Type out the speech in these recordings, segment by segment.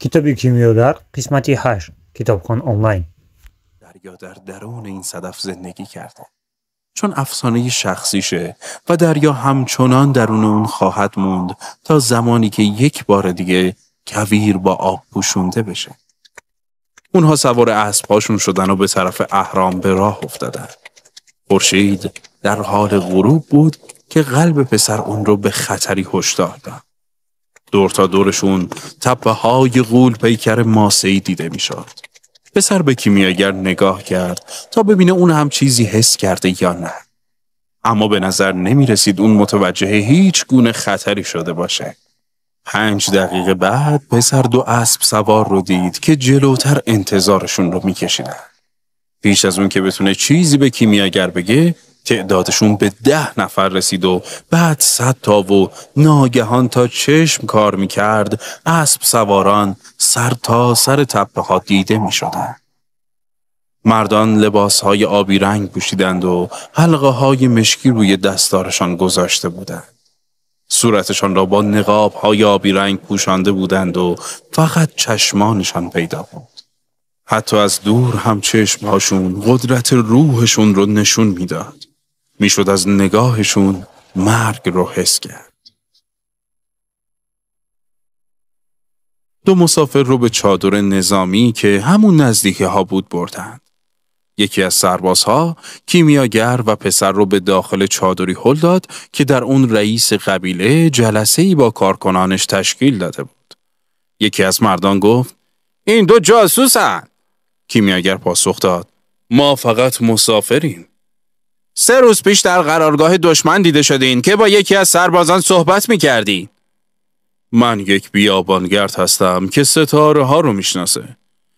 کتاب کیمیاگر قسمتی 8 کتابخوان آنلاین. دریا در درون این صدف زندگی کرده. چون افسانه شخصیشه و دریا همچنان درون اون خواهد موند تا زمانی که یک بار دیگه کویر با آب پوشونده بشه. اونها سوار اسب‌هاشون شدن و به طرف اهرام به راه افتادن. خورشید در حال غروب بود که قلب پسر اون رو به خطری هشدار داد. دور تا دورشون تپه‌های غول پیکر ماسه‌ای دیده میشد. پسر به کیمیاگر نگاه کرد تا ببینه اون هم چیزی حس کرده یا نه. اما به نظر نمی رسید اون متوجه هیچ گونه خطری شده باشه. 5 دقیقه بعد پسر 2 اسب سوار رو دید که جلوتر انتظارشون رو می کشیدن. پیش از اون که بتونه چیزی به کیمیاگر بگه، تعدادشون به 10 نفر رسید و بعد 100 تا و ناگهان تا چشم کار میکرد اسب سواران سر تا سر تپه ها دیده میشدن. مردان لباسهای آبی رنگ پوشیدند و حلقه های مشکی روی دستارشان گذاشته بودند. صورتشان را با نقاب های آبی رنگ پوشانده بودند و فقط چشمانشان پیدا بود. حتی از دور هم چشمهاشون قدرت روحشون رو نشون میداد. میشد از نگاهشون مرگ رو حس کرد. 2 مسافر رو به چادر نظامی که همون نزدیکی ها بود بردند. یکی از سربازها کیمیاگر و پسر رو به داخل چادری هل داد که در اون رئیس قبیله جلسه‌ای با کارکنانش تشکیل داده بود. یکی از مردان گفت: این 2 جاسوسن. کیمیاگر پاسخ داد: ما فقط مسافریم. 3 روز پیش در قرارگاه دشمن دیده شدین که با یکی از سربازان صحبت می‌کردی. من یک بیابانگرد هستم که ستاره ها رو میشناسه.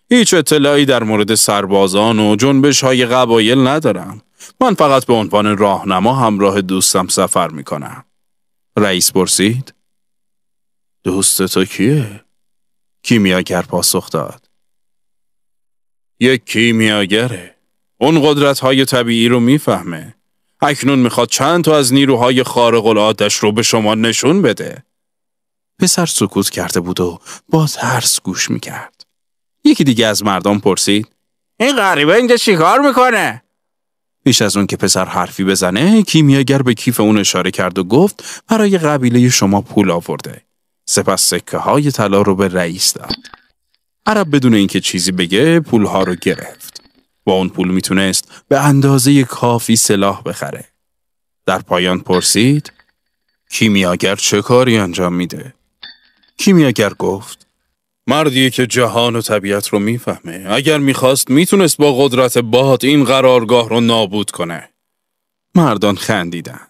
هیچ اطلاعی در مورد سربازان و جنبش های قبایل ندارم. من فقط به عنوان راهنما همراه دوستم سفر میکنم. رئیس پرسید: دوست تو کیه؟ کیمیاگر پاسخ داد: یک کیمیاگره. اون قدرت‌های طبیعی رو میفهمه. اکنون میخواد چند تا از نیروهای خارق العاده‌اش رو به شما نشون بده. پسر سکوت کرده بود و با ترس گوش میکرد. یکی دیگه از مردم پرسید: این غریبه اینجا چیکار میکنه؟ پیش از اون که پسر حرفی بزنه، کیمیاگر به کیف اون اشاره کرد و گفت برای قبیله شما پول آورده. سپس سکه‌های طلا رو به رئیس داد. عرب بدون اینکه چیزی بگه پولها رو گرفت. با اون پول میتونست به اندازه کافی سلاح بخره. در پایان پرسید: کیمیاگر چه کاری انجام میده؟ کیمیاگر گفت: مردیه که جهان و طبیعت رو میفهمه. اگر میخواست میتونست با قدرت باد این قرارگاه رو نابود کنه. مردان خندیدن.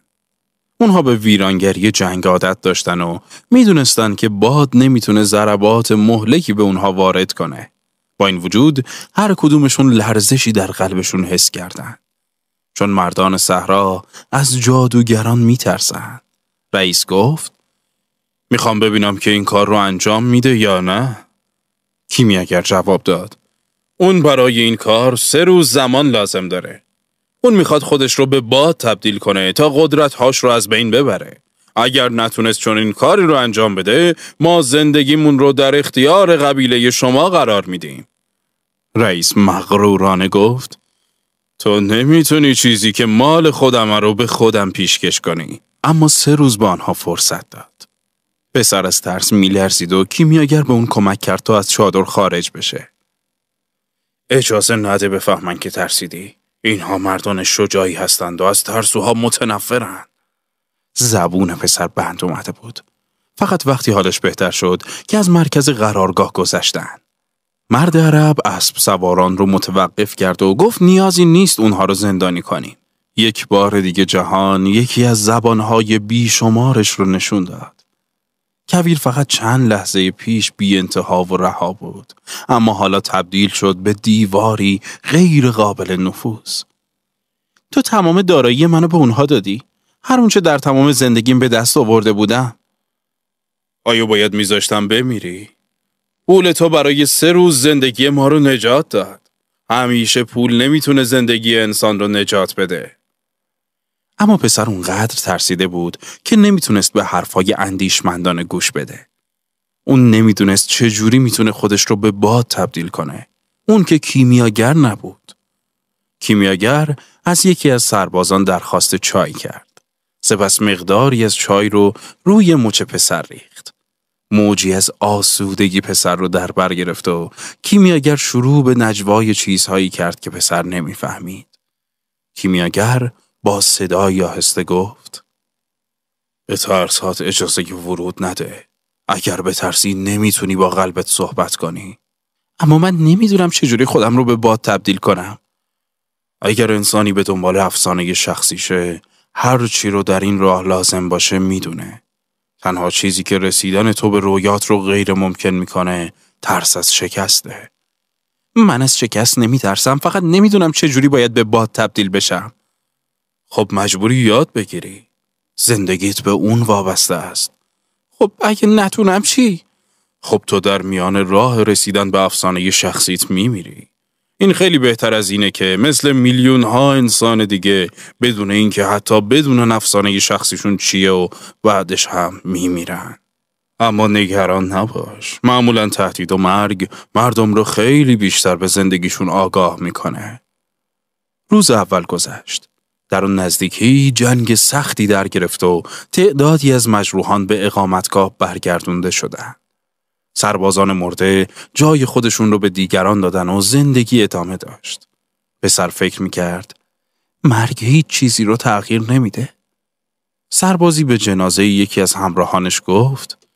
اونها به ویرانگری جنگ عادت داشتن و میدونستن که باد نمیتونه ضربات مهلکی به اونها وارد کنه. با این وجود هر کدومشون لرزشی در قلبشون حس کردن. چون مردان صحرا از جادوگران میترسن. رئیس گفت: میخوام ببینم که این کار رو انجام میده یا نه. کیمیاگر جواب داد: اون برای این کار 3 روز زمان لازم داره. اون میخواد خودش رو به باد تبدیل کنه تا قدرت‌هاش رو از بین ببره. اگر نتونست چون این کاری رو انجام بده، ما زندگیمون رو در اختیار قبیله شما قرار میدیم. رئیس مغرورانه گفت: تو نمیتونی چیزی که مال خودم رو به خودم پیشکش کنی. اما 3 روز به آنها فرصت داد. پسر از ترس میلرزید و کیمیاگر به اون کمک کرد تا از چادر خارج بشه. اجازه نده بفهمن که ترسیدی. اینها مردان شجاعی هستند و از ترسوها متنفرن. زبون پسر بند اومده بود. فقط وقتی حالش بهتر شد که از مرکز قرارگاه گذشتن. مرد عرب اسب سواران رو متوقف کرد و گفت نیازی نیست اونها رو زندانی کنیم. یک بار دیگه جهان یکی از زبانهای بیشمارش رو نشون داد. کویر فقط چند لحظه پیش بی انتها و رها بود، اما حالا تبدیل شد به دیواری غیر قابل نفوذ. تو تمام دارایی منو به اونها دادی؟ هر اونچه در تمام زندگیم به دست آورده بودم. آیا باید میذاشتم بمیری؟ پول تو برای 3 روز زندگی ما رو نجات داد. همیشه پول نمیتونه زندگی انسان رو نجات بده. اما پسر اونقدر ترسیده بود که نمیتونست به حرفای اندیشمندانه گوش بده. اون نمیدونست چجوری میتونه خودش رو به باد تبدیل کنه. اون که کیمیاگر نبود. کیمیاگر از یکی از سربازان درخواست چای کرد. سپس مقداری از چای رو روی مچ پسر ریخت. موجی از آسودگی پسر رو در بر گرفت و کیمیاگر شروع به نجوای چیزهایی کرد که پسر نمیفهمید. کیمیاگر با صدای آهسته گفت: به ترسات اجازه ورود نده. اگر بترسی نمیتونی با قلبت صحبت کنی. اما من نمیدونم چجوری خودم رو به باد تبدیل کنم. اگر انسانی به دنبال افسانه شخصیشه، هر چی رو در این راه لازم باشه میدونه. تنها چیزی که رسیدن تو به رویات رو غیر ممکن میکنه ترس از شکسته. من از شکست نمیترسم، فقط نمیدونم چجوری باید به باد تبدیل بشم. خب مجبوری یاد بگیری. زندگیت به اون وابسته است. خب اگه نتونم چی؟ خب تو در میان راه رسیدن به افسانه شخصیت میمیری. این خیلی بهتر از اینه که مثل میلیون ها انسان دیگه بدون اینکه حتی بدون افسانه شخصیشون چیه و بعدش هم میمیرن. اما نگران نباش. معمولا تهدید و مرگ مردم رو خیلی بیشتر به زندگیشون آگاه میکنه. روز اول گذشت. در اون نزدیکی جنگ سختی در گرفت و تعدادی از مجروحان به اقامتگاه برگردونده شدند. سربازان مرده جای خودشون رو به دیگران دادن و زندگی ادامه داشت. پسر فکر میکرد مرگ هیچ چیزی رو تغییر نمیده. سربازی به جنازه یکی از همراهانش گفت: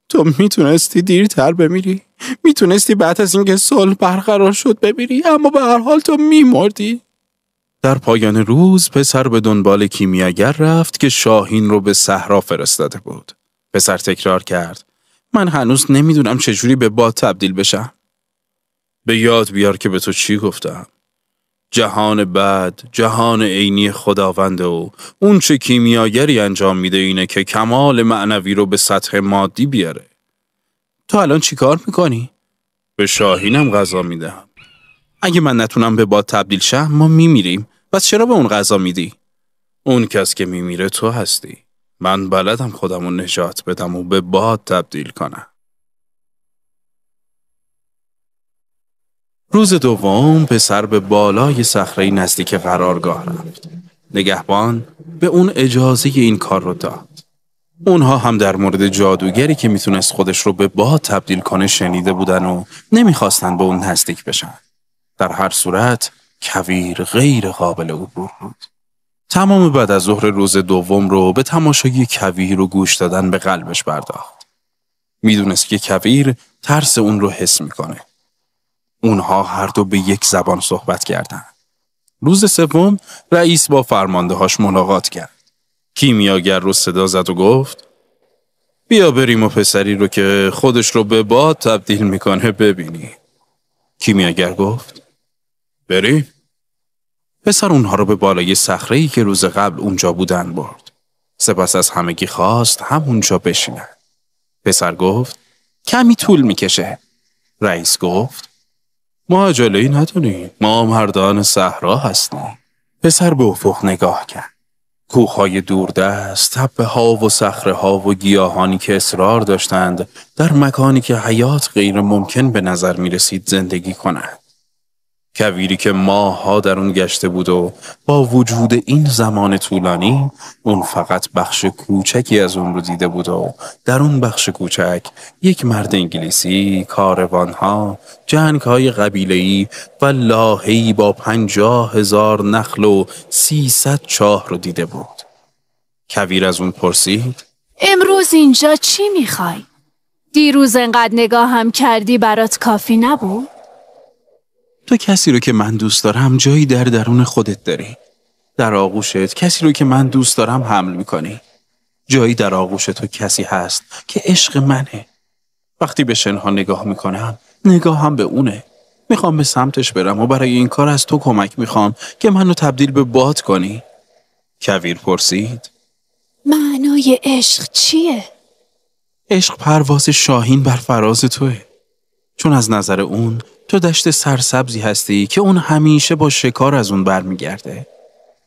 تو میتونستی دیرتر بمیری. میتونستی بعد از اینکه صلح برقرار شد بمیری، اما به هر حال تو میمردی. در پایان روز پسر به دنبال کیمیاگر رفت که شاهین رو به صحرا فرستاده بود. پسر تکرار کرد: من هنوز نمیدونم چجوری به باد تبدیل بشم. به یاد بیار که به تو چی گفتم. جهان بعد، جهان عینی خداونده و اون چه کیمیاگری انجام میده اینه که کمال معنوی رو به سطح مادی بیاره. تو الان چی کار میکنی؟ به شاهینم غذا میدم. اگه من نتونم به باد تبدیل شم ما میمیریم. پس چرا به اون غذا میدی؟ اون کس که میمیره تو هستی. من بلدم خودمو نجات بدم و به باد تبدیل کنم. روز دوم پسر به بالای صخره نزدیک قرارگاه رفت. نگهبان به اون اجازه این کار رو داد. اونها هم در مورد جادوگری که میتونست خودش رو به باد تبدیل کنه شنیده بودن و نمیخواستن به اون نزدیک بشن. در هر صورت کویر غیر قابل عبور بود. تمام بعد از ظهر روز دوم رو به تماشای کویر و گوش دادن به قلبش پرداخت. میدونست که کویر ترس اون رو حس میکنه. اونها هر دو به یک زبان صحبت کردند. روز سوم رئیس با فرماندهاش ملاقات کرد. کیمیاگر رو صدا زد و گفت: بیا بریم و پسری رو که خودش رو به باد تبدیل میکنه ببینی. کیمیاگر گفت: بریم. پسر اونها رو به بالای صخره‌ای که روز قبل اونجا بودن برد. سپس از همگی خواست همونجا بشینن. پسر گفت: کمی طول میکشه. رئیس گفت: ما عجله‌ای نداریم. ما مردان صحرا هستیم. پسر به افق نگاه کرد. کوههای دوردست، تپه‌ها و صخره‌ها و گیاهانی که اصرار داشتند در مکانی که حیات غیر ممکن به نظر می رسید زندگی کنند. کویری که ماه‌ها در اون گشته بود و با وجود این زمان طولانی اون فقط بخش کوچکی از اون رو دیده بود و در اون بخش کوچک یک مرد انگلیسی، کاروان‌ها، جنگ‌های قبیله‌ای و لاهه‌ای با 50,000 نخل و 300 چاه رو دیده بود. کویر از اون پرسید: امروز اینجا چی میخوای؟ دیروز انقدر نگاه هم کردی برات کافی نبود؟ تو کسی رو که من دوست دارم جایی در درون خودت داری. در آغوشت کسی رو که من دوست دارم حمل میکنی. جایی در آغوش تو کسی هست که عشق منه. وقتی به شنها نگاه میکنم نگاهم به اونه. میخوام به سمتش برم و برای این کار از تو کمک میخوام که منو تبدیل به باد کنی. کویر پرسید: معنای عشق چیه؟ عشق پرواز شاهین بر فراز توه. چون از نظر اون تو دشت سرسبزی هستی که اون همیشه با شکار از اون برمیگرده.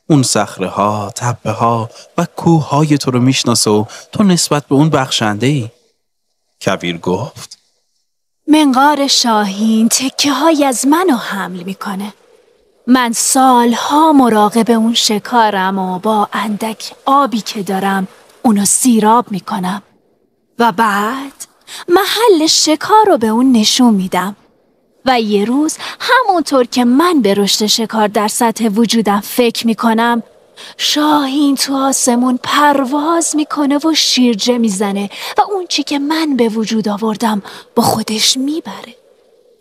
اون صخره ها، تپه ها و کوه های تو رو میشناسه و تو نسبت به اون بخشنده ای. کویر گفت: منقار شاهین تکه های از منو حمل میکنه. من سالها مراقب اون شکارم و با اندک آبی که دارم اونو سیراب میکنم و بعد محل شکار رو به اون نشون میدم و یه روز همونطور که من به رشد شکار در سطح وجودم فکر میکنم، شاهین تو آسمون پرواز میکنه و شیرجه میزنه و اون چی که من به وجود آوردم با خودش میبره.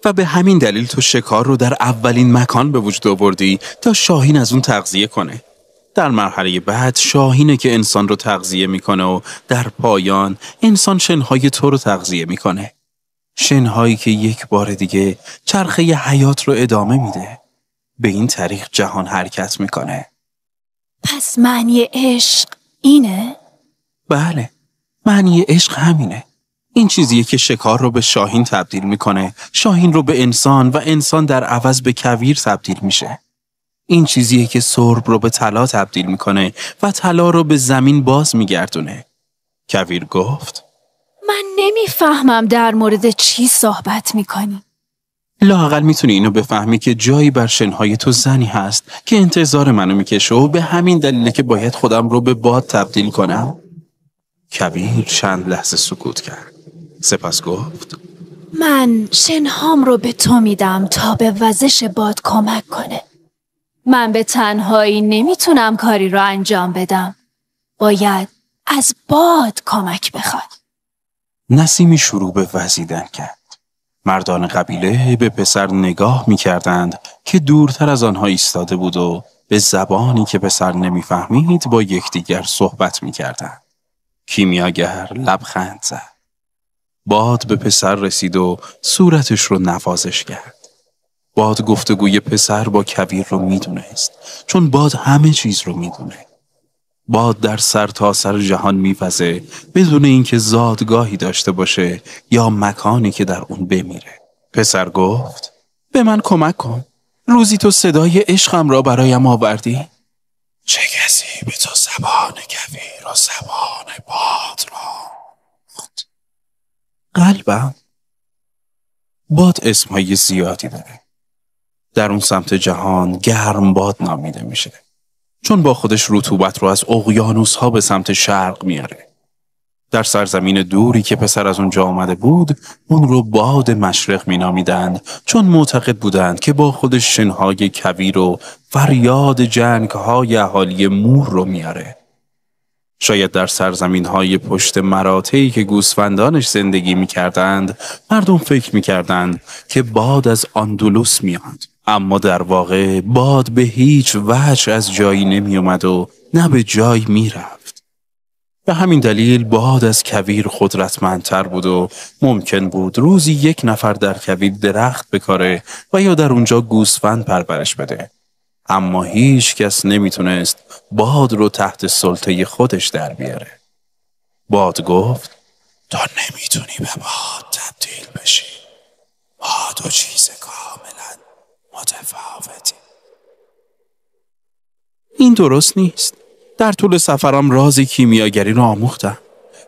و به همین دلیل تو شکار رو در اولین مکان به وجود آوردی تا شاهین از اون تغذیه کنه. در مرحله بعد شاهینه که انسان رو تغذیه میکنه و در پایان انسان شنهای تو رو تغذیه میکنه. شنهایی که یک بار دیگه چرخه حیات رو ادامه میده. به این طریق جهان حرکت میکنه. پس معنی عشق اینه؟ بله، معنی عشق همینه. این چیزیه که شکار رو به شاهین تبدیل میکنه، شاهین رو به انسان و انسان در عوض به کویر تبدیل میشه. این چیزیه که سرب رو به طلا تبدیل میکنه و طلا رو به زمین باز میگردونه. کویر گفت: من نمیفهمم در مورد چی صحبت میکنی. لااقل میتونی اینو بفهمی که جایی بر شنهای تو زنی هست که انتظار منو میکشه و به همین دلیله که باید خودم رو به باد تبدیل کنم. کویر چند لحظه سکوت کرد. سپس گفت: من شنهام رو به تو میدم تا به وزش باد کمک کنه. من به تنهایی نمیتونم کاری رو انجام بدم. باید از باد کمک بخواد. نسیمی شروع به وزیدن کرد. مردان قبیله به پسر نگاه می‌کردند که دورتر از آنها ایستاده بود و به زبانی که پسر نمی‌فهمید با یکدیگر صحبت می‌کردند. کیمیاگر لبخند زد. باد به پسر رسید و صورتش رو نوازش کرد. باد گفتگوی پسر با کویر رو میدونست، چون باد همه چیز رو میدونه. باد در سر جهان میوزه بدون اینکه زادگاهی داشته باشه یا مکانی که در اون بمیره. پسر گفت: به من کمک کن. روزی تو صدای عشقم را برایم آوردی؟ چه کسی به تو زبان کویر و زبان باد را؟ قلبم. باد اسمهای زیادی داره. در اون سمت جهان گرم باد نامیده میشه، چون با خودش رطوبت رو از اقیانوس‌ها به سمت شرق میاره. در سرزمین دوری که پسر از اونجا آمده بود، اون رو باد مشرق مینامیدند، چون معتقد بودند که با خودش شنهای کویر و فریاد جنگ‌های اهالی مور رو میاره. شاید در سرزمین‌های پشت مراتعی که گوسفندانش زندگی می‌کردند، مردم فکر می‌کردند که باد از اندلس میاد. اما در واقع باد به هیچ وجه از جایی نمی اومد و نه به جایی می رفت. به همین دلیل باد از کویر قدرتمندتر بود و ممکن بود روزی یک نفر در کویر درخت بکاره و یا در اونجا گوسفند پرورش بده. اما هیچ کس نمیتونست باد رو تحت سلطه خودش در بیاره. باد گفت: تو نمیتونی به باد تبدیل بشی. ما دو چیز کاملا متفاوتی. این درست نیست. در طول سفرم راز کیمیاگری رو آموختم.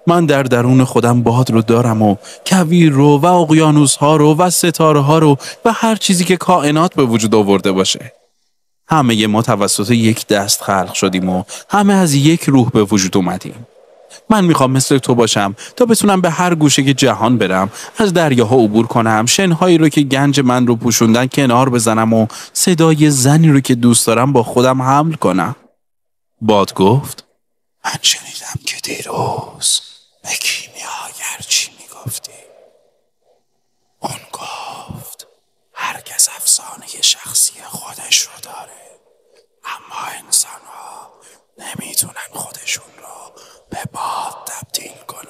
من در درون خودم باد رو دارم و کویر رو و اقیانوس ها رو و ستاره ها رو و هر چیزی که کائنات به وجود آورده باشه. همه ما توسط یک دست خلق شدیم و همه از یک روح به وجود اومدیم. من میخوام مثل تو باشم تا بتونم به هر گوشه که جهان برم، از دریاها عبور کنم، شنهایی رو که گنج من رو پوشوندن کنار بزنم و صدای زنی رو که دوست دارم با خودم حمل کنم. باد گفت: من شنیدم که دیروز به کیمیاگر چی میگفتی؟ اون گفت هر کس افسانه شخصی خودش رو داره، اما انسان ها نمیتونن خودشون رو به باد تبدیل کنن.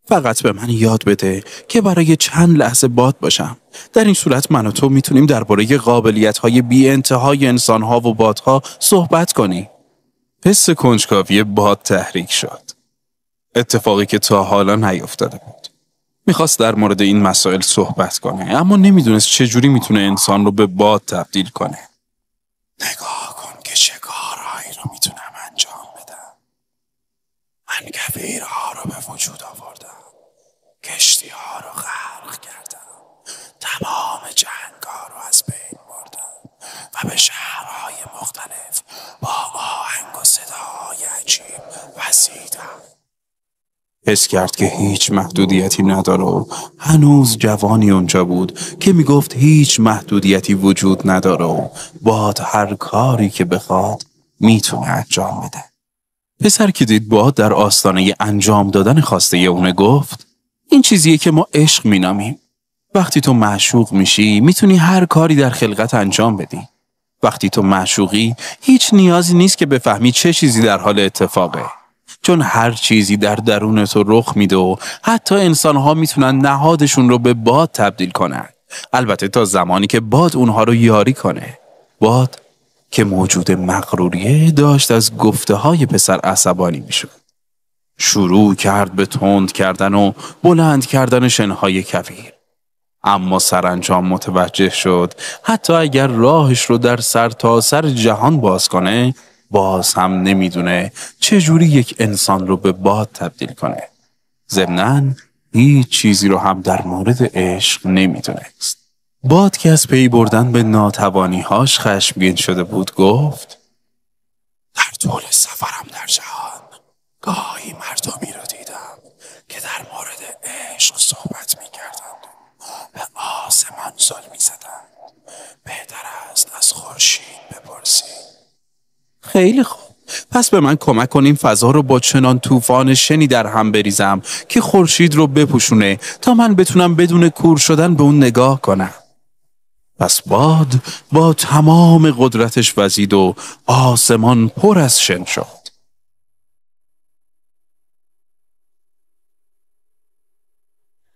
فقط به من یاد بده که برای چند لحظه باد باشم. در این صورت من و تو میتونیم درباره قابلیت‌های بی انتهای انسان‌ها و بادها صحبت کنیم. حس کنجکاوی باد تحریک شد. اتفاقی که تا حالا نیفتاده بود. میخواست در مورد این مسائل صحبت کنه، اما نمیدونست چجوری میتونه انسان رو به باد تبدیل کنه. نگاه کن که چه کارهایی رو میتونم انجام بدم. من کویرها رو به وجود آوردم. کشتی‌ها رو غرق کردم، تمام جنگ‌ها رو از بین بردم و به شهرهای مختلف با آهنگ و صداهای عجیب وزیدم. حس کرد که هیچ محدودیتی نداره و هنوز جوانی اونجا بود که میگفت هیچ محدودیتی وجود نداره و باد هر کاری که بخواد میتونه انجام بده. پسر که دید باد در آستانه انجام دادن خواسته اونه گفت این چیزیه که ما عشق مینامیم. وقتی تو معشوق میشی میتونی هر کاری در خلقت انجام بدی. وقتی تو معشوقی هیچ نیازی نیست که بفهمی چه چیزی در حال اتفاقه. چون هر چیزی در درون تو رخ میده و حتی انسانها میتونن نهادشون رو به باد تبدیل کنن. البته تا زمانی که باد اونها رو یاری کنه. باد که موجود مغروریه داشت از گفته های پسر عصبانی میشد. شروع کرد به تند کردن و بلند کردن شنهای کویر. اما سرانجام متوجه شد حتی اگر راهش رو در سرتاسر جهان باز کنه باز هم نمیدونه چجوری یک انسان رو به باد تبدیل کنه. ضمناً هیچ چیزی رو هم در مورد عشق نمیدونست. باد که از پی بردن به ناتوانی‌هاش خشمگین شده بود گفت در طول سفرم در جهان گاهی مردمی رو دیدم که در مورد عشق صحبت می‌کردند به آسمان زل می‌زدند. بهتر است از خورشید بپرسی. خیلی خوب. پس به من کمک کن این فضا رو با چنان طوفان شنی در هم بریزم که خورشید رو بپوشونه تا من بتونم بدون کور شدن به اون نگاه کنم. پس باد با تمام قدرتش وزید و آسمان پر از شن شد.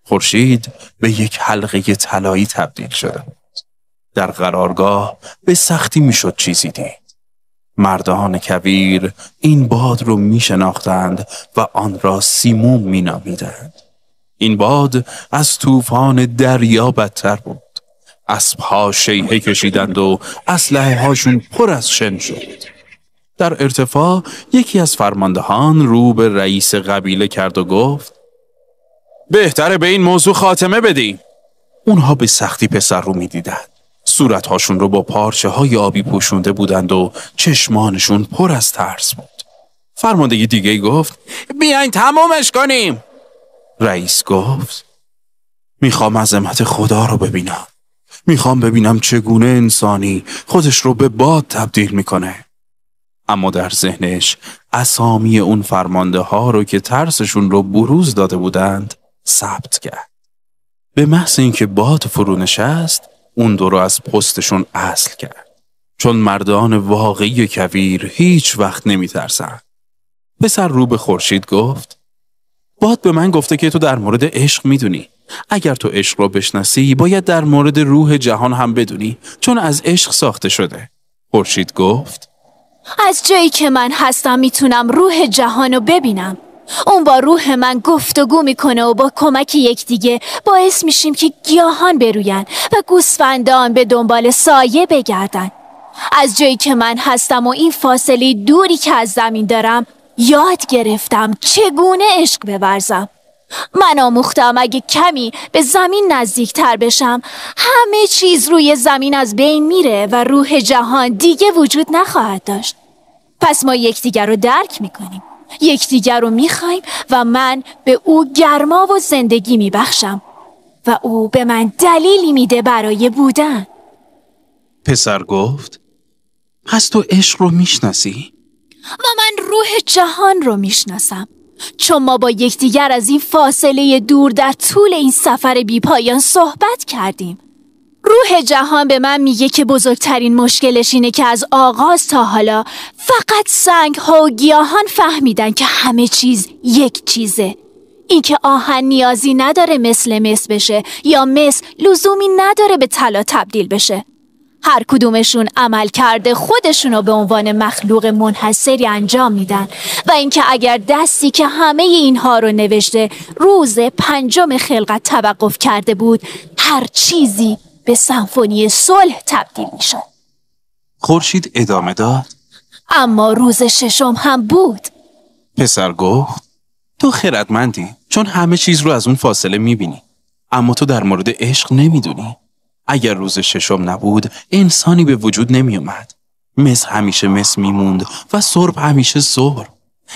خورشید به یک حلقه طلایی تبدیل شده بود. در قرارگاه به سختی میشد چیزی دید. مردان کویر این باد رو می شناختند و آن را سیموم می نامیدند. این باد از طوفان دریا بدتر بود. اسبها شیهه کشیدند و اسلحه هاشون پر از شن شد. در ارتفاع یکی از فرماندهان رو به رئیس قبیله کرد و گفت بهتره به این موضوع خاتمه بدیم. اونها به سختی پسر رو می دیدند. صورتهاشون رو با پارچه های آبی پوشونده بودند و چشمانشون پر از ترس بود. فرمانده دیگه گفت بیاین تمامش کنیم. رئیس گفت میخوام عظمت خدا رو ببینم. میخوام ببینم چگونه انسانی خودش رو به باد تبدیل میکنه. اما در ذهنش اسامی اون فرمانده ها رو که ترسشون رو بروز داده بودند ثبت کرد. به محض اینکه باد فرو نشست اون دو رو از پستشون اصل کرد. چون مردان واقعی کویر هیچ وقت نمی ترسن. پسر رو به خورشید گفت باد به من گفته که تو در مورد عشق میدونی. اگر تو عشق رو بشناسی باید در مورد روح جهان هم بدونی چون از عشق ساخته شده. خورشید گفت از جایی که من هستم میتونم روح جهان رو ببینم. اون با روح من گفتگو میکنه و با کمک یکدیگه باعث میشیم که گیاهان بروین و گوسفندان به دنبال سایه بگردن. از جایی که من هستم و این فاصله دوری که از زمین دارم یاد گرفتم چگونه عشق بورزم. من آموختم اگه کمی به زمین نزدیکتر بشم همه چیز روی زمین از بین میره و روح جهان دیگه وجود نخواهد داشت. پس ما یکدیگر رو درک میکنیم، یکدیگر رو میخوایم و من به او گرما و زندگی میبخشم و او به من دلیلی میده برای بودن. پسر گفت پس تو عشق رو میشناسی؟ و من روح جهان رو میشناسم چون ما با یکدیگر از این فاصله دور در طول این سفر بی پایان صحبت کردیم. روح جهان به من میگه که بزرگترین مشکلش اینه که از آغاز تا حالا فقط سنگ ها و گیاهان فهمیدن که همه چیز یک چیزه. این که آهن نیازی نداره مثل مس بشه یا مس لزومی نداره به طلا تبدیل بشه. هر کدومشون عمل کرده خودشونو به عنوان مخلوق منحصری انجام میدن و اینکه اگر دستی که همه اینها رو نوشته روز 5 خلقت توقف کرده بود هر چیزی به سمفونی صلح تبدیل میشد. خورشید ادامه داد اما روز 6 هم بود. پسر گفت تو خردمندی چون همه چیز رو از اون فاصله میبینی. اما تو در مورد عشق نمیدونی. اگر روز ششم نبود انسانی به وجود نمیومد. مس همیشه مس میموند و سرب همیشه سرب.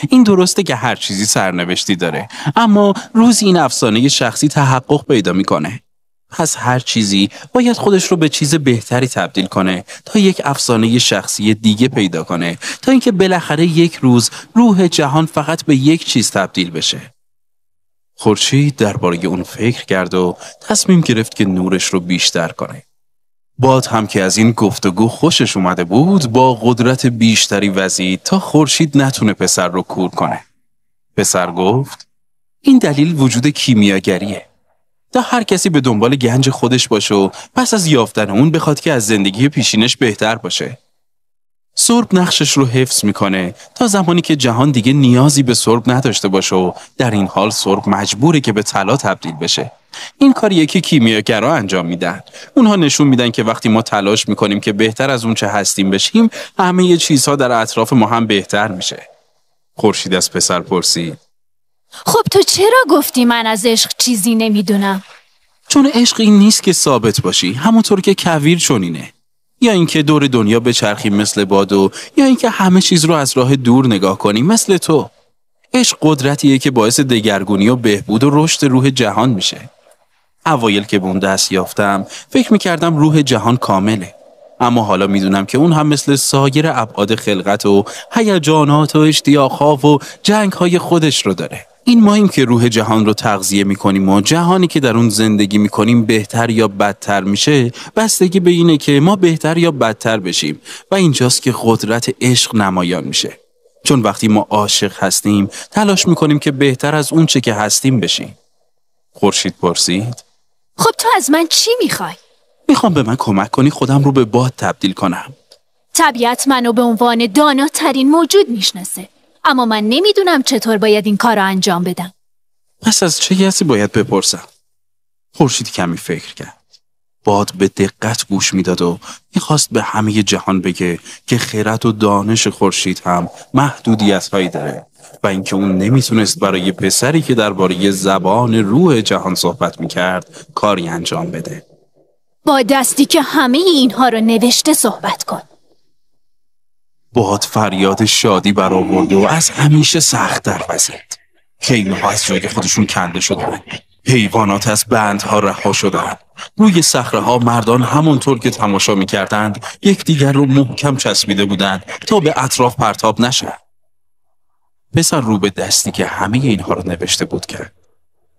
این درسته که هر چیزی سرنوشتی داره، اما روز این افسانه شخصی تحقق پیدا میکنه. پس هر چیزی باید خودش رو به چیز بهتری تبدیل کنه تا یک افسانه شخصی دیگه پیدا کنه، تا اینکه بالاخره یک روز روح جهان فقط به یک چیز تبدیل بشه. خورشید درباره اون فکر کرد و تصمیم گرفت که نورش رو بیشتر کنه. باد هم که از این گفتگو خوشش اومده بود با قدرت بیشتری وزید تا خورشید نتونه پسر رو کور کنه. پسر گفت این دلیل وجود کیمیاگریه. تا هر کسی به دنبال گنج خودش باشه و پس از یافتن اون بخواد که از زندگی پیشینش بهتر باشه. سرب نقشش رو حفظ میکنه تا زمانی که جهان دیگه نیازی به سرب نداشته باشه و در این حال سرب مجبوره که به طلا تبدیل بشه. این کاریه که کیمیاگرا انجام میدن. اونها نشون میدن که وقتی ما تلاش میکنیم که بهتر از اون چه هستیم بشیم، همه چیزها در اطراف ما هم بهتر میشه. خورشید از پسر پرسید خب تو چرا گفتی من از عشق چیزی نمیدونم؟ چون عشق این نیست که ثابت باشی، همونطور که کویر چنینه. یا اینکه دور دنیا بچرخی مثل بادو، یا اینکه همه چیز رو از راه دور نگاه کنی مثل تو. عشق قدرتیه که باعث دگرگونی و بهبود و رشد روح جهان میشه. اوایل که به اون دست یافتم فکر میکردم روح جهان کامله، اما حالا میدونم که اون هم مثل سایر ابعاد خلقت و هیجانات و اشتیاق‌ها و جنگ‌های خودش رو داره. این ماییم که روح جهان رو تغذیه میکنیم و جهانی که در اون زندگی میکنیم بهتر یا بدتر میشه بستگی به اینه که ما بهتر یا بدتر بشیم و اینجاست که قدرت عشق نمایان میشه. چون وقتی ما عاشق هستیم تلاش میکنیم که بهتر از اون چه که هستیم بشیم. خورشید پرسید خب تو از من چی میخوای؟ میخوام به من کمک کنی خودم رو به باد تبدیل کنم. طبیعت منو به عنوان داناترین موجود میشناسه، اما من نمیدونم چطور باید این کار رو انجام بدم. پس از چه کسی باید بپرسم؟ خورشید کمی فکر کرد. باد به دقت گوش میداد و میخواست به همه جهان بگه که خرد و دانش خورشید هم محدودیت‌هایی داره و اینکه اون نمیتونست برای پسری که درباره زبان روح جهان صحبت میکرد کاری انجام بده. با دستی که همه اینها رو نوشته صحبت کن. باد فریاد شادی برآورد و از همیشه سخت‌تر وزید. خیمه‌ها از جای خودشون کنده شدن. حیوانات از بندها رها شدند. روی صخره‌ها مردان همونطور که تماشا می‌کردند یکدیگر رو محکم چسبیده بودند تا به اطراف پرتاب نشن. پسر رو به دستی که همه اینها رو نوشته بود کرد.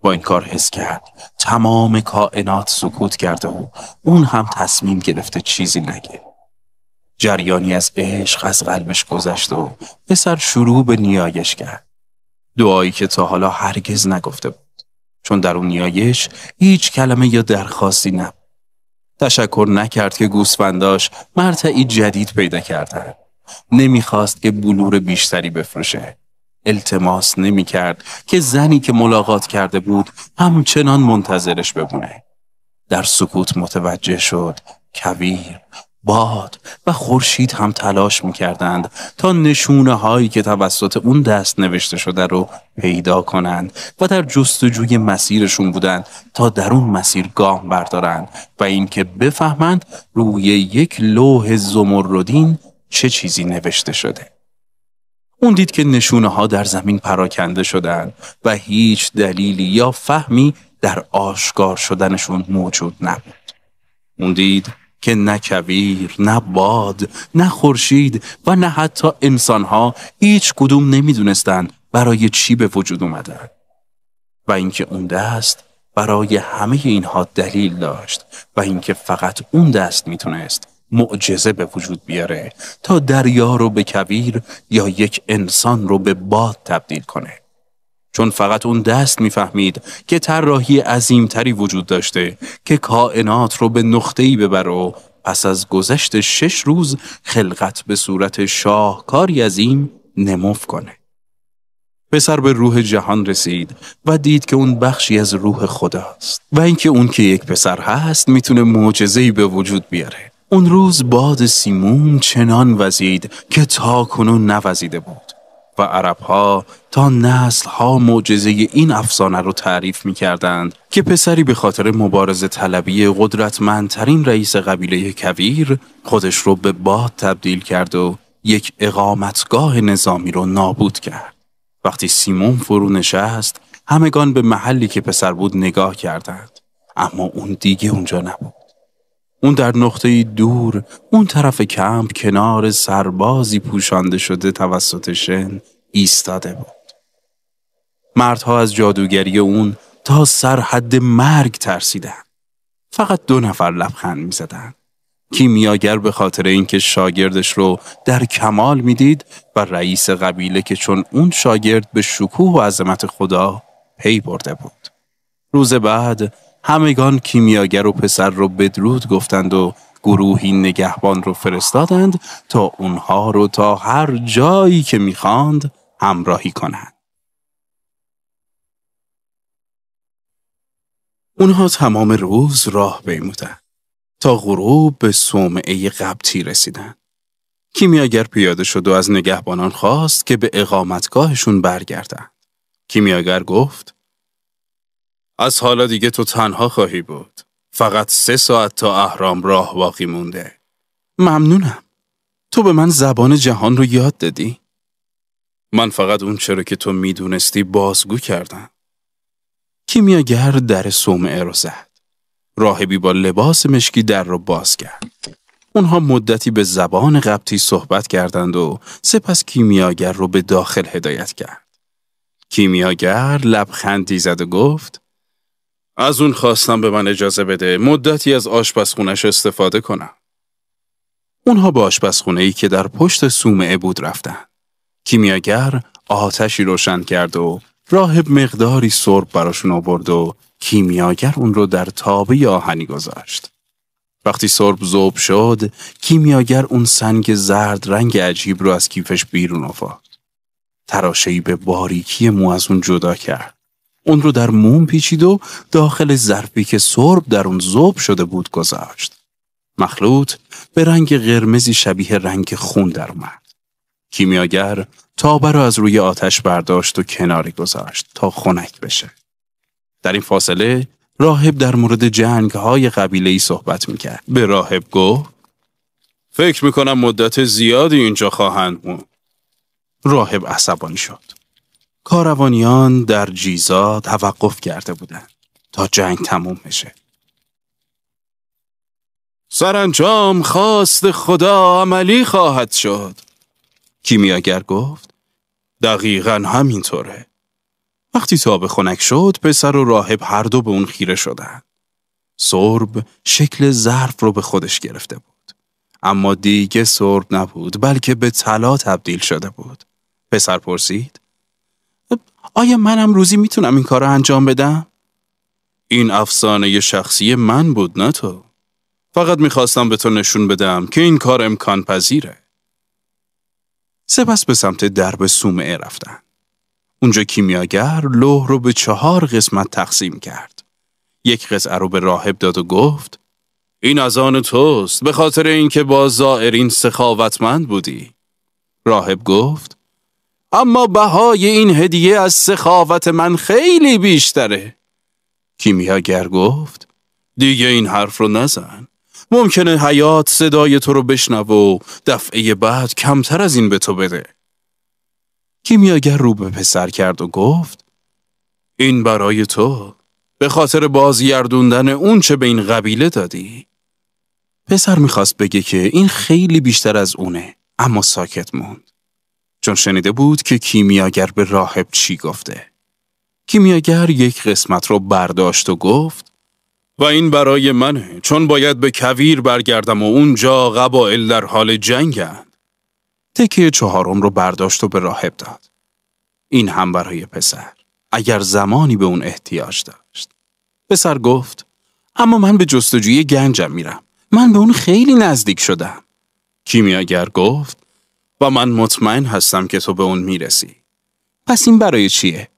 با این کار حس کرد تمام کائنات سکوت کرده و اون هم تصمیم گرفته چیزی نگه. جریانی از عشق از قلبش گذشت و پسر شروع به نیایش کرد. دعایی که تا حالا هرگز نگفته بود. چون در اون نیایش هیچ کلمه یا درخواستی نبود. تشکر نکرد که گوسفنداش مرتعی جدید پیدا کردن. نمیخواست که بلور بیشتری بفروشه. التماس نمیکرد که زنی که ملاقات کرده بود همچنان منتظرش بمونه. در سکوت متوجه شد کویر، باد و خورشید هم تلاش میکردند تا نشونه هایی که توسط اون دست نوشته شده رو پیدا کنند و در جستجوی مسیرشون بودند تا در اون مسیر گام بردارند و اینکه بفهمند روی یک لوح زمردین چه چیزی نوشته شده. اون دید که نشونه ها در زمین پراکنده شدند و هیچ دلیلی یا فهمی در آشکار شدنشون موجود نبود. اون دید که نه کویر، نه باد، نه خورشید و نه حتی انسانها هیچ کدوم نمیدونستند برای چی به وجود اومدن و اینکه اون دست برای همه اینها دلیل داشت و اینکه فقط اون دست میتونست معجزه به وجود بیاره تا دریا رو به کویر یا یک انسان رو به باد تبدیل کنه. چون فقط اون دست میفهمید که طراحی عظیمتری وجود داشته که کائنات رو به نقطه‌ای ببره و پس از گذشت 6 روز خلقت به صورت شاهکاری عظیم نمو کنه. پسر به روح جهان رسید و دید که اون بخشی از روح خداست و اینکه اون که یک پسر هست میتونه معجزه‌ای به وجود بیاره. اون روز باد سیمون چنان وزید که تا کنون نوزیده بود و عرب‌ها تا نسل‌ها معجزه این افسانه رو تعریف می‌کردند که پسری به خاطر مبارزه طلبی قدرتمندترین رئیس قبیله کویر خودش رو به باد تبدیل کرد و یک اقامتگاه نظامی رو نابود کرد. وقتی سیمون فرو نشست، همگان به محلی که پسر بود نگاه کردند، اما اون دیگه اونجا نبود. اون در نقطه‌ای دور، اون طرف کمپ کنار سربازی پوشانده شده توسط شن ایستاده بود. مردها از جادوگری اون تا سرحد مرگ ترسیدن. فقط 2 نفر لبخند می‌زدن. کیمیاگر به خاطر اینکه شاگردش رو در کمال میدید و رئیس قبیله که چون اون شاگرد به شکوه و عظمت خدا پی برده بود. روز بعد همگان کیمیاگر و پسر رو بدرود گفتند و گروهی نگهبان رو فرستادند تا اونها رو تا هر جایی که میخواند همراهی کنند. اونها تمام روز راه پیمودند تا غروب به صومعه قبطی رسیدند. کیمیاگر پیاده شد و از نگهبانان خواست که به اقامتگاهشون برگردند. کیمیاگر گفت: از حالا دیگه تو تنها خواهی بود. فقط 3 ساعت تا اهرام راه باقی مونده. ممنونم. تو به من زبان جهان رو یاد دادی. من فقط اون چرا که تو میدونستی بازگو کردم. کیمیاگر در صومعه رو زد. راهبی با لباس مشکی در رو باز کرد. اونها مدتی به زبان قبطی صحبت کردند و سپس کیمیاگر رو به داخل هدایت کرد. کیمیاگر لبخندی زد و گفت: از اون خواستم به من اجازه بده مدتی از آشپزخونش استفاده کنم. اونها به آشپزخونه‌ای که در پشت صومعه بود رفتن. کیمیاگر آتشی روشن کرد و راهب مقداری سرب براشون آورد و کیمیاگر اون رو در تابه آهنی گذاشت. وقتی سرب ذوب شد، کیمیاگر اون سنگ زرد رنگ عجیب رو از کیفش بیرون آورد. تراشه‌ای به باریکی مو از اون جدا کرد. اون رو در موم پیچید و داخل ظرفی که سرب در اون ذوب شده بود گذاشت. مخلوط به رنگ قرمزی شبیه رنگ خون در اومد. کیمیاگر تابه رو از روی آتش برداشت و کناری گذاشت تا خنک بشه. در این فاصله راهب در مورد جنگ‌های قبیله‌ای صحبت می‌کرد. به راهب گفت: فکر می‌کنم مدت زیادی اینجا خواهند موند. راهب عصبانی شد. کاروانیان در جیزا توقف کرده بودند تا جنگ تموم بشه. سرانجام خواست خدا عملی خواهد شد. کیمیاگر گفت: دقیقاً همینطوره. وقتی تابه خنک شد، پسر و راهب هر دو به اون خیره شدند. سرب شکل ظرف رو به خودش گرفته بود. اما دیگه سرب نبود، بلکه به طلا تبدیل شده بود. پسر پرسید: آیا منم روزی میتونم این کار رو انجام بدم؟ این افسانه شخصی من بود، نه تو. فقط میخواستم به تو نشون بدم که این کار امکان پذیره. سپس به سمت درب صومعه رفتن. اونجا کیمیاگر لوح رو به 4 قسمت تقسیم کرد. یک قطعه رو به راهب داد و گفت: این از آن توست، به خاطر اینکه با زائرین سخاوتمند بودی. راهب گفت: اما بهای این هدیه از سخاوت من خیلی بیشتره. کیمیاگر گفت: دیگه این حرف رو نزن. ممکنه حیات صدای تو رو بشنوه و دفعه بعد کمتر از این به تو بده. کیمیاگر رو به پسر کرد و گفت: این برای تو، به خاطر بازگردوندن اون چه به این قبیله دادی. پسر میخواست بگه که این خیلی بیشتر از اونه، اما ساکت موند. چون شنیده بود که کیمیاگر به راهب چی گفته. کیمیاگر یک قسمت رو برداشت و گفت: و این برای منه، چون باید به کویر برگردم و اونجا قبایل در حال جنگن. تکه 4 رو برداشت و به راهب داد. این هم برای پسر، اگر زمانی به اون احتیاج داشت. پسر گفت: اما من به جستجوی گنجم میرم. من به اون خیلی نزدیک شدم. کیمیاگر گفت: و من مطمئن هستم که تو به اون میرسی. پس این برای چیه؟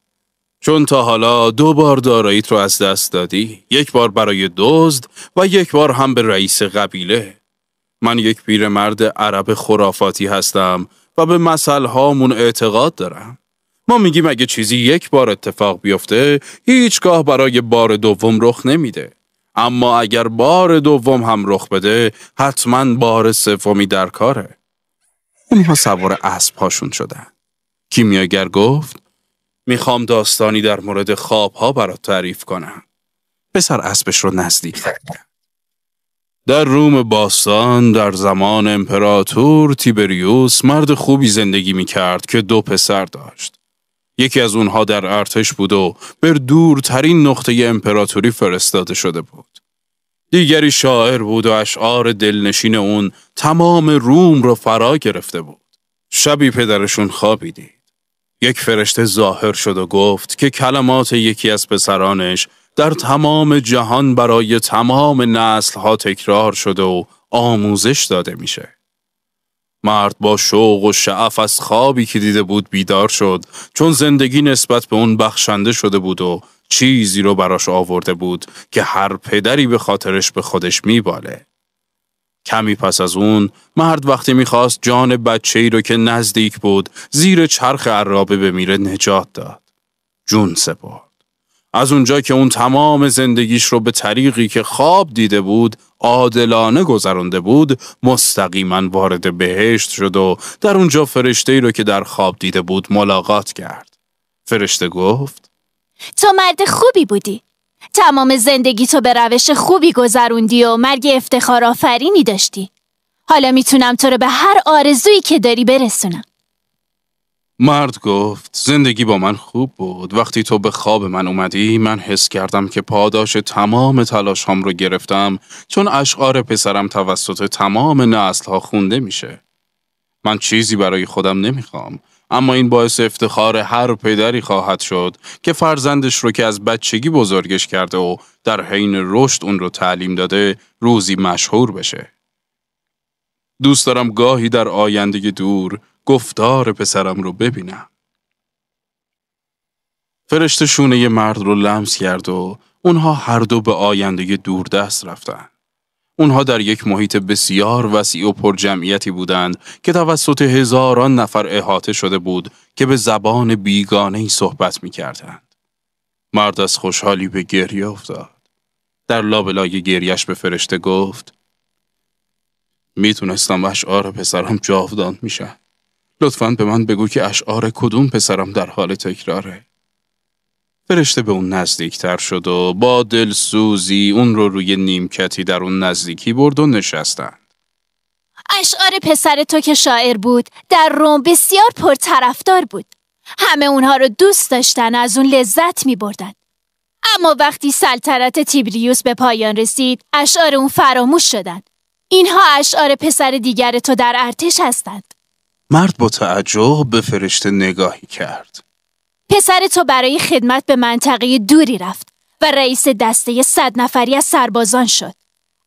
چون تا حالا 2 بار داراییت رو از دست دادی. 1 بار برای دزد و 1 بار هم به رئیس قبیله. من یک پیرمرد عرب خرافاتی هستم و به مثل‌هامون اعتقاد دارم. ما میگیم اگه چیزی یک بار اتفاق بیفته، هیچگاه برای بار دوم رخ نمیده. اما اگر بار دوم هم رخ بده، حتما بار سومی در کاره. اونها سوار اسب هاشون شدن. کیمیاگر گفت: میخوام داستانی در مورد خوابها برات تعریف کنم. پسر اسبش رو نزدیک کرد. در روم باستان در زمان امپراتور تیبریوس مرد خوبی زندگی میکرد که 2 پسر داشت. یکی از اونها در ارتش بود و بر دورترین نقطه امپراتوری فرستاده شده بود. دیگری شاعر بود و اشعار دلنشین اون تمام روم رو فرا گرفته بود. شبی پدرشون خوابی دید. یک فرشته ظاهر شد و گفت که کلمات یکی از پسرانش در تمام جهان برای تمام نسل‌ها تکرار شده و آموزش داده میشه. مرد با شوق و شعف از خوابی که دیده بود بیدار شد، چون زندگی نسبت به اون بخشنده شده بود و چیزی رو براش آورده بود که هر پدری به خاطرش به خودش میباله. کمی پس از اون، مرد وقتی میخواست جان بچه‌ای رو که نزدیک بود زیر چرخ عرابه بمیره نجات داد. جون سپرد. از اونجا که اون تمام زندگیش رو به طریقی که خواب دیده بود عادلانه گذرانده بود، مستقیما وارد بهشت شد و در اونجا فرشته‌ای رو که در خواب دیده بود ملاقات کرد. فرشته گفت: تو مرد خوبی بودی. تمام زندگی تو به روش خوبی گذروندی و مرگ افتخار آفرینی داشتی. حالا میتونم تو رو به هر آرزویی که داری برسونم. مرد گفت: زندگی با من خوب بود. وقتی تو به خواب من اومدی، من حس کردم که پاداش تمام تلاش هام رو گرفتم، چون اشعار پسرم توسط تمام نسل‌ها خونده میشه. من چیزی برای خودم نمیخوام، اما این باعث افتخار هر پدری خواهد شد که فرزندش رو که از بچگی بزرگش کرده و در حین رشد اون رو تعلیم داده، روزی مشهور بشه. دوست دارم گاهی در آینده دور گفتار پسرم رو ببینم. فرشته شونه مرد رو لمس کرد و اونها هر دو به آینده دور دست رفتن. اونها در یک محیط بسیار وسیع و پر جمعیتی بودند که توسط هزاران نفر احاطه شده بود که به زبان بیگانه‌ای صحبت می‌کردند. مرد از خوشحالی به گریه افتاد. در لابلای گریه‌اش به فرشته گفت: میتونستم اشعار پسرم جاودان میشن. لطفاً به من بگو که اشعار کدوم پسرم در حال تکراره. فرشته به اون نزدیکتر شد و با دلسوزی اون رو روی نیمکتی در اون نزدیکی برد و نشستند. اشعار پسر تو که شاعر بود در روم بسیار پرطرفدار بود. همه اونها رو دوست داشتن، از اون لذت می بردن. اما وقتی سلطنت تیبریوس به پایان رسید، اشعار اون فراموش شدن. اینها اشعار پسر دیگر تو در ارتش هستند. مرد با تعجب به فرشته نگاهی کرد. پسر تو برای خدمت به منطقه دوری رفت و رئیس دسته 100 نفری از سربازان شد.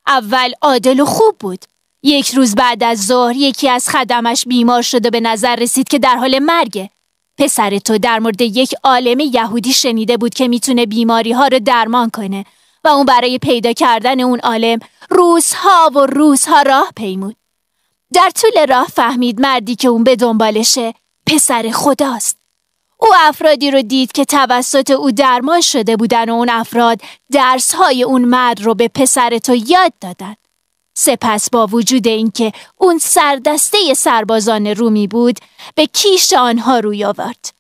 اول عادل و خوب بود. یک روز بعد از ظهر یکی از خدمش بیمار شد و به نظر رسید که در حال مرگه. پسر تو در مورد یک عالم یهودی شنیده بود که میتونه بیماری ها رو درمان کنه و اون برای پیدا کردن اون عالم روزها و روزها راه پیمود. در طول راه فهمید مردی که اون به دنبالشه پسر خداست. او افرادی رو دید که توسط او درمان شده بودن و اون افراد درس‌های اون مرد رو به پسر تو یاد دادن. سپس با وجود اینکه اون سردسته سربازان رومی بود، به کیش آنها روی آورد.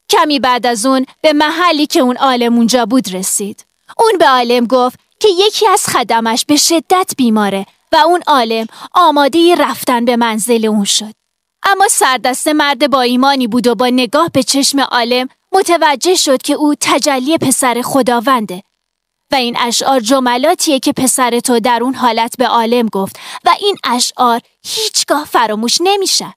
کمی بعد از اون به محلی که اون عالم اونجا بود رسید. اون به عالم گفت که یکی از خدمش به شدت بیماره و اون عالم آماده رفتن به منزل اون شد. اما سردسته مرد با ایمانی بود و با نگاه به چشم عالم متوجه شد که او تجلی پسر خداونده و این اشعار جملاتیه که پسر تو در اون حالت به عالم گفت و این اشعار هیچگاه فراموش نمیشه.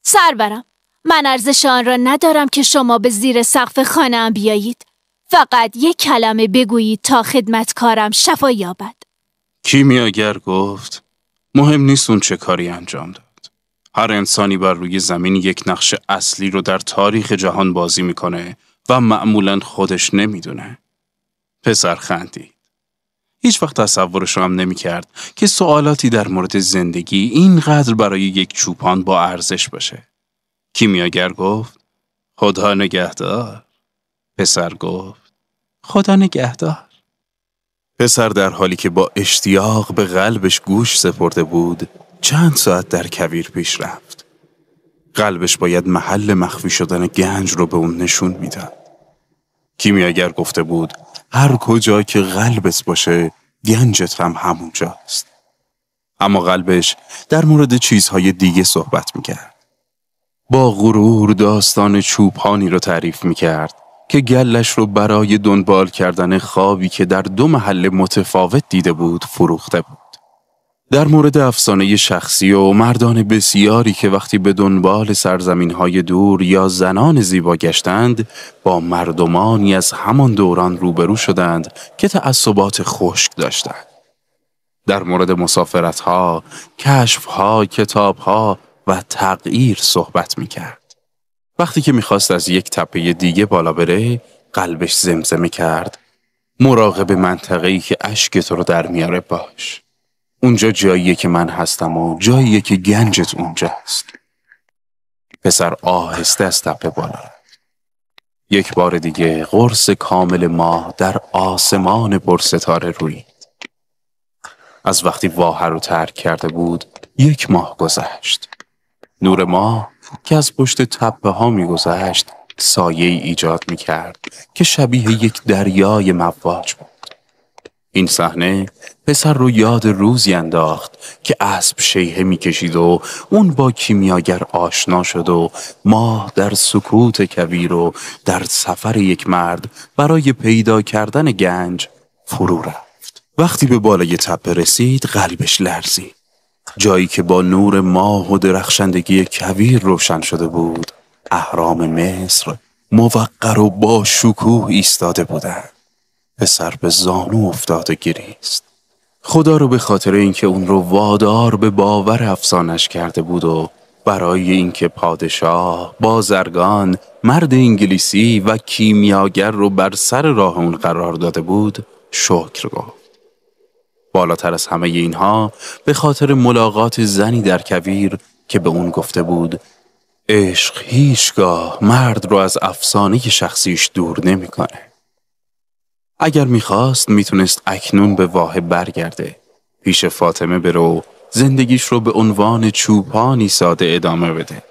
سرورم، من ارزش آن را ندارم که شما به زیر سقف خانه‌ام بیایید. فقط یک کلمه بگویید تا خدمتکارم شفا یابد. کیمیاگر گفت: مهم نیست اون چه کاری انجام داد. هر انسانی بر روی زمین یک نقش اصلی رو در تاریخ جهان بازی میکنه و معمولاً خودش نمیدونه. پسر خندید. هیچ وقت تصورش رو هم نمیکرد که سوالاتی در مورد زندگی اینقدر برای یک چوپان با ارزش باشه. کیمیاگر گفت خدا نگهدار. پسر گفت خدا نگهدار. پسر در حالی که با اشتیاق به قلبش گوش سپرده بود، چند ساعت در کویر پیش رفت. قلبش باید محل مخفی شدن گنج رو به اون نشون میداد. کیمیاگر گفته بود هر کجا که قلبت باشه گنجت هم همونجاست. اما قلبش در مورد چیزهای دیگه صحبت میکرد. با غرور داستان چوپانی رو تعریف میکرد که گلش رو برای دنبال کردن خوابی که در 2 محل متفاوت دیده بود فروخته بود. در مورد افسانه شخصی و مردان بسیاری که وقتی به دنبال سرزمین‌های دور یا زنان زیبا گشتند با مردمانی از همان دوران روبرو شدند که تعصبات خشک داشتند. در مورد مسافرت‌ها، کشف‌ها، کتاب‌ها و تغییر صحبت می‌کرد. وقتی که می‌خواست از یک تپه دیگه بالا بره، قلبش زمزمه کرد مراقب منطقه‌ای که اشک تو رو در میاره باش. اونجا جاییه که من هستم و جاییه که گنجت اونجاست. پسر آهسته از تپه بالا رفت. یک بار دیگه قرص کامل ماه در آسمان پرستاره رویید. از وقتی واحه رو ترک کرده بود 1 ماه گذشت. نور ماه که از پشت تپه ها می گذشت سایه ای ایجاد می کرد که شبیه یک دریای مواج بود. این صحنه پسر رو یاد روزی انداخت که اسب شیهه می کشید و اون با کیمیاگر آشنا شد و ماه در سکوت کویر و در سفر یک مرد برای پیدا کردن گنج فرو رفت. وقتی به بالای تپه رسید قلبش لرزید. جایی که با نور ماه و درخشندگی کویر روشن شده بود، اهرام مصر موقر و با شکوه ایستاده بودند. پسر به زانو افتاد و گریست. خدا رو به خاطر اینکه اون رو وادار به باور افسانش کرده بود و برای اینکه پادشاه، بازرگان، مرد انگلیسی و کیمیاگر رو بر سر راه اون قرار داده بود، شکر گفت. بالاتر از همه اینها به خاطر ملاقات زنی در کویر که به اون گفته بود عشق هیچگاه مرد رو از افسانه شخصیش دور نمیکنه. اگر میخواست میتونست اکنون به واحه برگرده، پیش فاطمه بره و زندگیش رو به عنوان چوپانی ساده ادامه بده.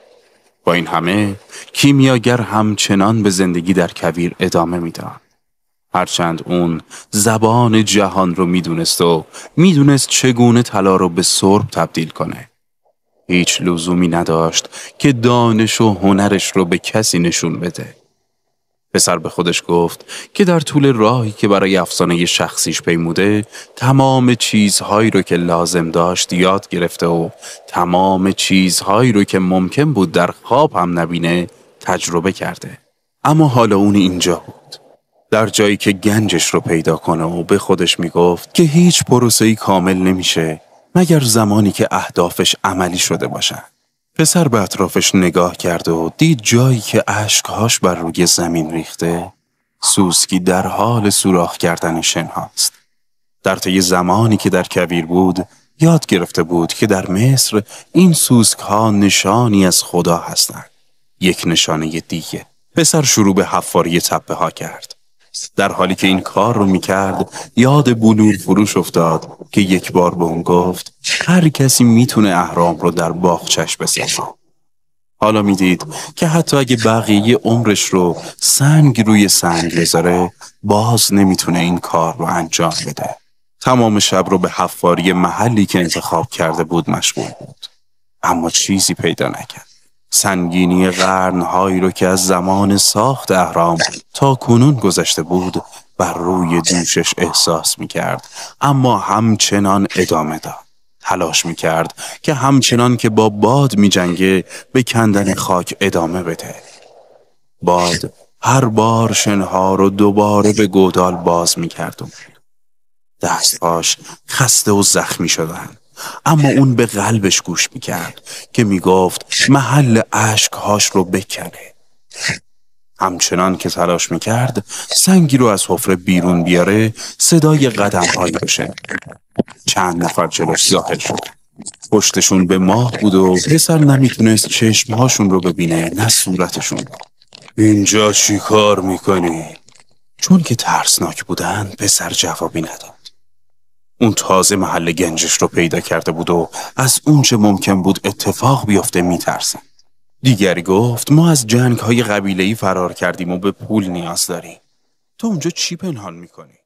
با این همه کیمیاگر همچنان به زندگی در کویر ادامه میداد. هرچند اون زبان جهان رو میدونست و میدونست چگونه طلا رو به سرب تبدیل کنه. هیچ لزومی نداشت که دانش و هنرش رو به کسی نشون بده. پسر به خودش گفت که در طول راهی که برای افسانه شخصیش پیموده تمام چیزهایی رو که لازم داشت یاد گرفته و تمام چیزهایی رو که ممکن بود در خواب هم نبینه تجربه کرده. اما حالا اون اینجا بود، در جایی که گنجش رو پیدا کنه و به خودش میگفت که هیچ پروسه‌ای کامل نمیشه مگر زمانی که اهدافش عملی شده باشن. پسر به اطرافش نگاه کرد و دید جایی که اشکهاش بر روی زمین ریخته، سوسکی در حال سوراخ کردن شنهاست. در طی زمانی که در کویر بود، یاد گرفته بود که در مصر این سوسک‌ها نشانی از خدا هستند. یک نشانه دیگه. پسر شروع به حفاری تپه ها کرد. در حالی که این کار رو میکرد یاد بلور فروش افتاد که یک بار به اون گفت هر کسی میتونه اهرام رو در باغچش بسازه. حالا میدید که حتی اگه بقیه عمرش رو سنگ روی سنگ بذاره باز نمیتونه این کار رو انجام بده. تمام شب رو به حفاری محلی که انتخاب کرده بود مشغول بود، اما چیزی پیدا نکرد. سنگینی قرنهایی رو که از زمان ساخت اهرام تا کنون گذشته بود بر روی دوشش احساس میکرد، اما همچنان ادامه داد. تلاش میکرد که همچنان که با باد میجنگه به کندن خاک ادامه بده. باد هر بار شنها رو دوباره به گودال باز میکرد و دستهاش خسته و زخمی شدن، اما اون به قلبش گوش میکرد که میگفت محل اشکهاش رو بکنه. همچنان که تلاش میکرد سنگی رو از حفره بیرون بیاره صدای قدم‌هایی رو شنید. چند نفر جلوش ظاهر شد. پشتشون به ماه بود و پسر نمیتونست چشمهاشون رو ببینه نه صورتشون. اینجا چی کار میکنی؟ چون که ترسناک بودن پسر جوابی نداد. اون تازه محل گنجش رو پیدا کرده بود و از اون چه ممکن بود اتفاق بیفته میترسه. دیگری گفت ما از جنگ‌های قبیله‌ای فرار کردیم و به پول نیاز داریم. تو اونجا چی پنهان میکنی؟